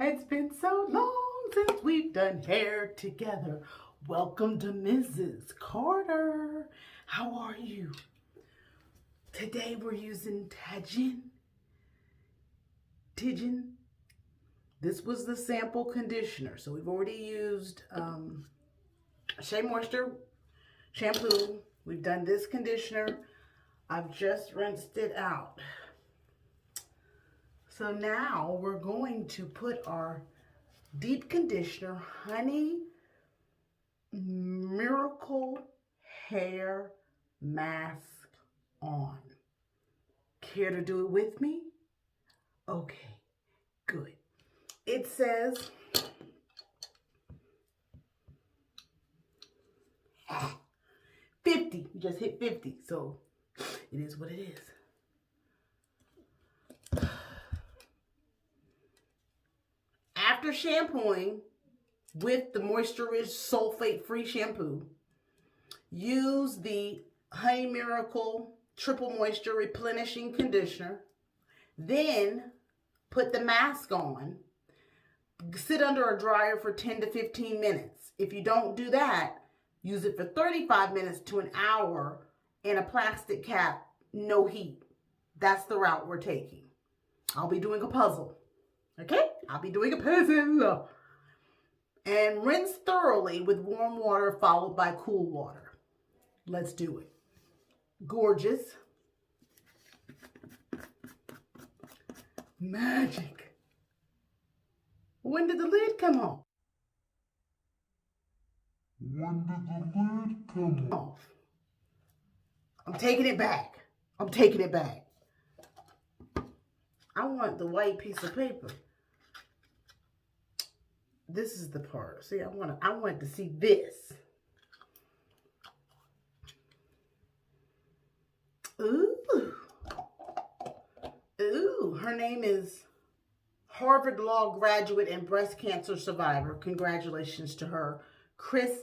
It's been so long since we've done hair together. Welcome to Mrs. Carter. How are you? Today we're using Tgin. This was the sample conditioner. So we've already used Shea Moisture shampoo. We've done this conditioner. I've just rinsed it out. So now we're going to put our deep conditioner Honey Miracle Hair Mask on. Care to do it with me? Okay, good. It says 50. You just hit 50, so it is what it is. After shampooing with the Moisture-Rich sulfate-free shampoo, use the Honey Miracle Triple Moisture Replenishing Conditioner. Then put the mask on. Sit under a dryer for 10 to 15 minutes. If you don't do that, use it for 35 minutes to an hour in a plastic cap, no heat. That's the route we're taking. I'll be doing a puzzle. Okay? I'll be doing a puzzle. And rinse thoroughly with warm water followed by cool water. Let's do it. Gorgeous. Magic. When did the lid come off? When did the lid come off? I'm taking it back. I'm taking it back. I want the white piece of paper. This is the part. See, I want to see this. Ooh. Ooh, her name is Harvard Law graduate and breast cancer survivor. Congratulations to her.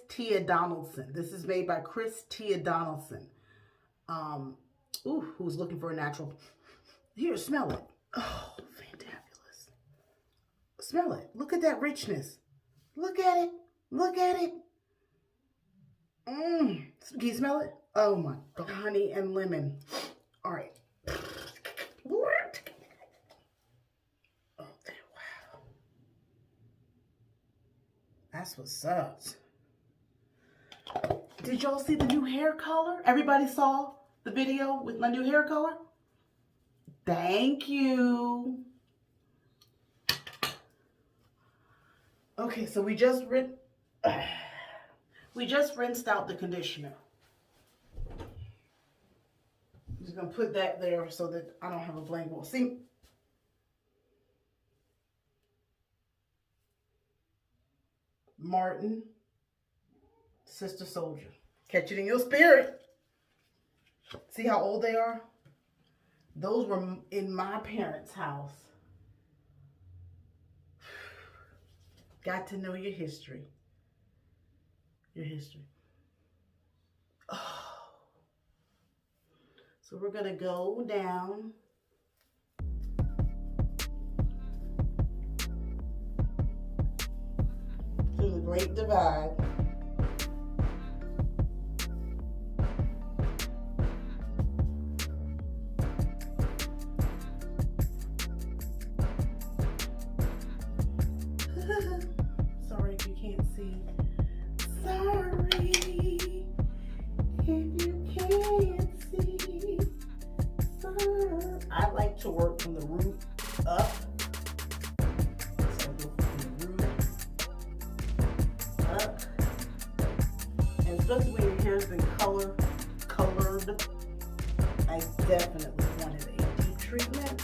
Tia Donaldson. This is made by Tia Donaldson. Who's looking for a natural. Here, smell it. Oh, fantabulous. Smell it. Look at that richness. Look at it. Look at it. Can you smell it? Oh my God. Honey and lemon. All right. Oh, wow. That's what's up. Did y'all see the new hair color? Everybody saw the video with my new hair color? Thank you. Okay, so we just rinsed out the conditioner. I'm just gonna put that there so that I don't have a blank wall. See? Martin, Sister Soldier. Catch it in your spirit. See how old they are? Those were in my parents' house. Got to know your history. Your history. Oh. So we're going to go down. To the Great Divide. Sorry if you can't see. Sorry if you can't see. Sorry. I like to work from the root up. So I go from the root up. And especially when your hair's been colored, I definitely wanted a deep treatment.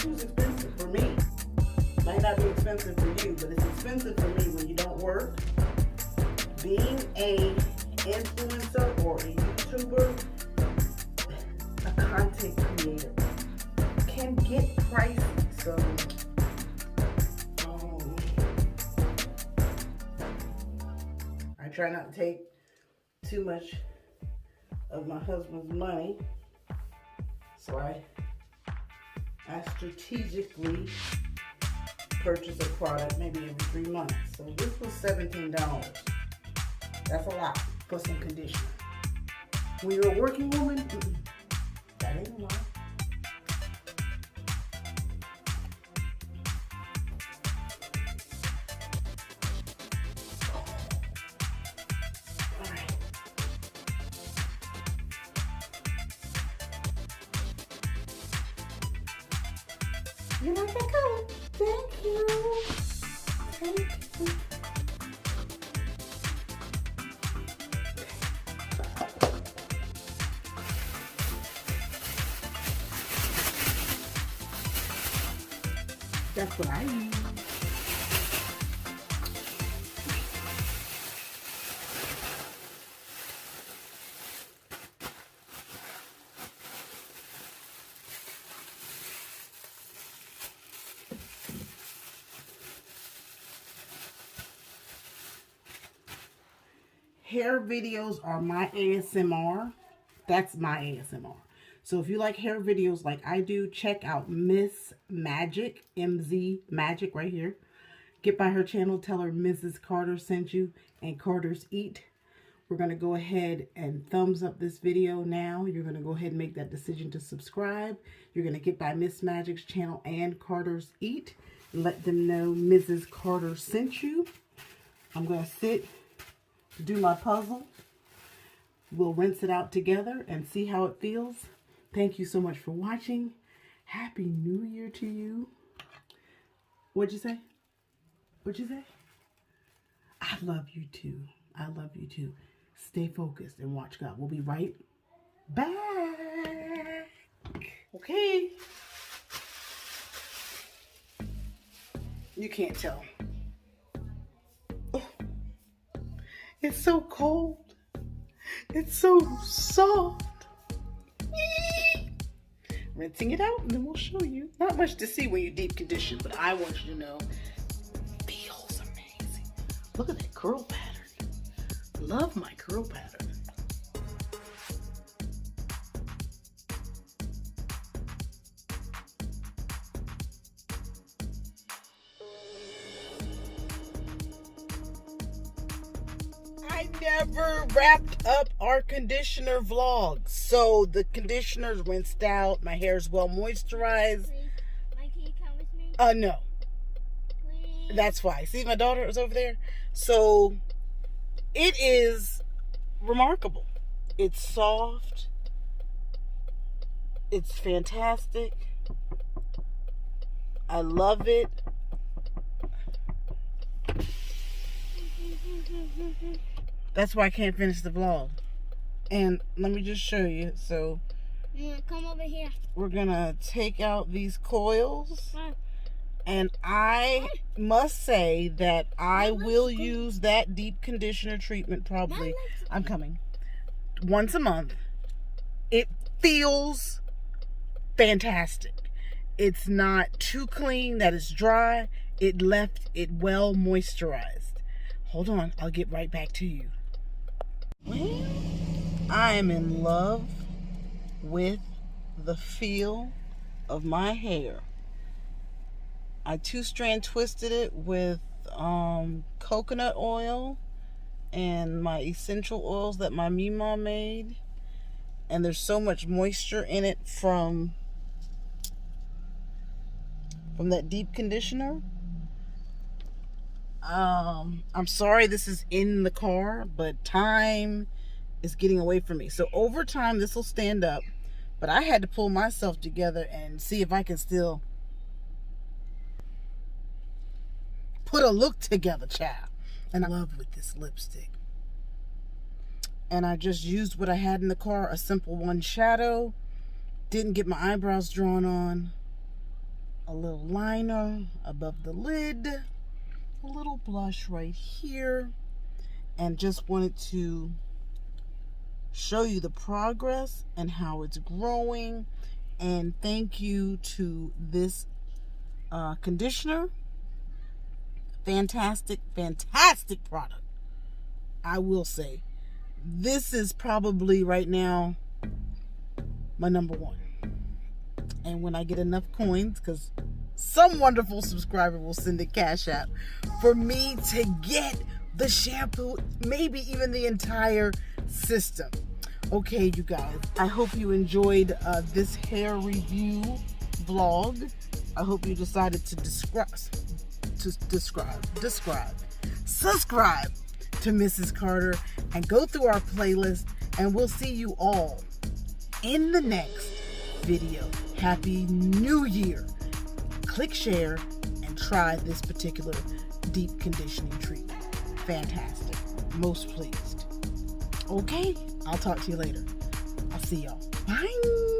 Shampoo's expensive for me. Might not be expensive for you, but it's expensive for me when you don't work. Being a influencer or a YouTuber, a content creator, can get pricey. So I try not to take too much of my husband's money. So I strategically purchase a product maybe every 3 months. So this was $17. That's a lot for some conditioner. When you're a working woman, that ain't a lot. You like that color? Thank you. Thank you. That's what I use. Hair videos are my ASMR. That's my ASMR. So if you like hair videos like I do, check out Miss Magic, MZ Magic right here. Get by her channel, tell her Mrs. Carter sent you and Carter's Eat. We're going to go ahead and thumbs up this video now. You're going to go ahead and make that decision to subscribe. You're going to get by Miss Magic's channel and Carter's Eat. Let them know Mrs. Carter sent you. I'm going to sit, do my puzzle. We'll rinse it out together and see how it feels. Thank you so much for watching. Happy New Year to you. What'd you say? What'd you say? I love you too. I love you too. Stay focused and watch God. We'll be right back. Okay. You can't tell. Oh, it's so cold. It's so soft. Rinsing it out and then we'll show you. Not much to see when you deep condition, but I want you to know it feels amazing. Look at that curl pattern. Love my curl pattern. I never wrapped up our conditioner vlog. So the conditioner's rinsed out. My hair's well moisturized. Please. Mike, can you come with me? No. Please. That's why. See, my daughter is over there. So it is remarkable. It's soft. It's fantastic. I love it. That's why I can't finish the vlog. And let me just show you. So Come over here. we're gonna take out these coils. And I must say that I will use that deep conditioner treatment probably. I'm coming. Once a month. It feels fantastic. It's not too clean that it's dry. It left it well moisturized. Hold on, I'll get right back to you. Well, I am in love with the feel of my hair. I 2-strand twisted it with coconut oil and my essential oils that my Mima made. And there's so much moisture in it from that deep conditioner. I'm sorry this is in the car, but time is getting away from me. So over time this will stand up, but I had to pull myself together and see if I can still put a look together, child. And I love with this lipstick. And I just used what I had in the car, a simple one shadow. Didn't get my eyebrows drawn on. a little liner above the lid, a little blush right here, and just wanted to show you the progress and how it's growing. And thank you to this conditioner. Fantastic product. I will say this is probably right now my number one. And when I get enough coins, because some wonderful subscriber will send a cash app for me to get the shampoo, maybe even the entire system. Okay, you guys, I hope you enjoyed this hair review vlog. I hope you decided to subscribe to Mrs. Carter and go through our playlist, and we'll see you all in the next video. Happy New Year. Click share and try this particular deep conditioning treatment. Fantastic. Most pleased. Okay, I'll talk to you later. I'll see y'all. Bye.